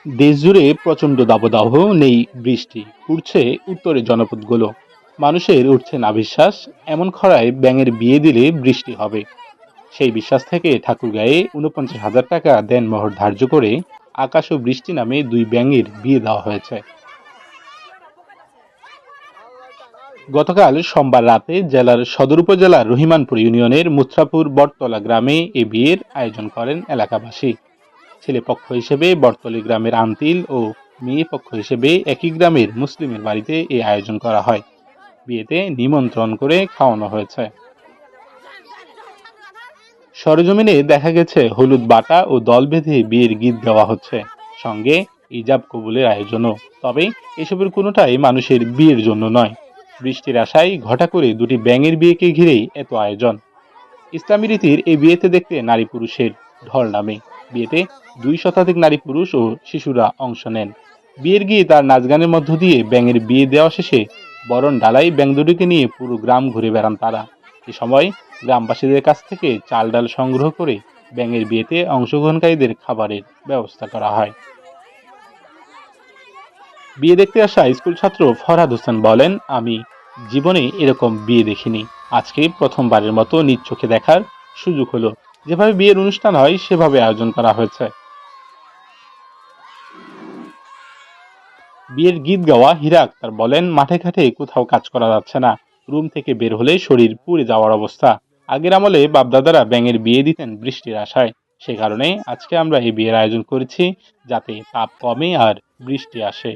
দেশ জুড়ে প্রচণ্ড দাবদাহ, নেই বৃষ্টি, পুড়ছে উত্তরের জনপদগুলো। মানুষের উঠছে না বিশ্বাস, এমন খরায় ব্যাঙের বিয়ে দিলে বৃষ্টি হবে। সেই বিশ্বাস থেকে ঠাকুরগাঁয়ে ৪৯,০০০ টাকা দেনমোহর ধার্য করে আকাশ ও বৃষ্টি নামে দুই ব্যাঙের বিয়ে দেওয়া হয়েছে। গতকাল সোমবার রাতে জেলার সদর উপজেলার রহিমানপুর ইউনিয়নের মুত্রাপুর বটতলা গ্রামে এ বিয়ের আয়োজন করেন এলাকাবাসী। ছেলে পক্ষ হিসেবে বটতলী গ্রামের আন্তিল ও মেয়ে পক্ষ হিসেবে একই গ্রামের মুসলিমের বাড়িতে এই আয়োজন করা হয়। বিয়েতে নিমন্ত্রণ করে খাওয়ানো হয়েছে। সরেজমিনে দেখা গেছে হলুদ বাটা ও দল বেঁধে বিয়ের গীত গাওয়া হচ্ছে, সঙ্গে ইজাব কবুলের আয়োজনও। তবে এসবের কোনোটাই মানুষের বিয়ের জন্য নয়। বৃষ্টির আশায় ঘটা করে দুটি ব্যাঙের বিয়েকে ঘিরেই এত আয়োজন। ইসলামী রীতির এই বিয়েতে দেখতে নারী পুরুষের ঢল নামে। বিয়েতে ২ শতাধিক নারী পুরুষ ও শিশুরা অংশ নেন। বিয়ের গীত আর নাচ গানের মধ্য দিয়ে ব্যাঙের বিয়ে দেওয়া শেষে বরণ ডালাই ব্যাঙ দুটিকে নিয়ে পুরো গ্রাম ঘুরে বেড়ান তারা। এ সময় গ্রামবাসীদের কাছ থেকে চাল ডাল সংগ্রহ করে ব্যাঙের বিয়েতে অংশগ্রহণকারীদের খাবারের ব্যবস্থা করা হয়। বিয়ে দেখতে আসা স্কুল ছাত্র ফরহাদ হোসেন বলেন, আমি জীবনে এরকম বিয়ে দেখিনি। আজকে প্রথমবারের মতো নিজ চোখে দেখার সুযোগ হলো। যেভাবে বিয়ের অনুষ্ঠান হয় সেভাবে আয়োজন করা হয়েছে। বিয়ের গীত গাওয়া হীরা আক্তার বলেন, মাঠে ঘাটে কোথাও কাজ করা যাচ্ছে না, রুম থেকে বের হলে শরীর পুড়ে যাওয়ার অবস্থা। আগের আমলে বাপদাদারা ব্যাঙের বিয়ে দিতেন বৃষ্টির আশায়। সে কারণে আজকে আমরা এই বিয়ের আয়োজন করেছি, যাতে তাপ কমে আর বৃষ্টি আসে।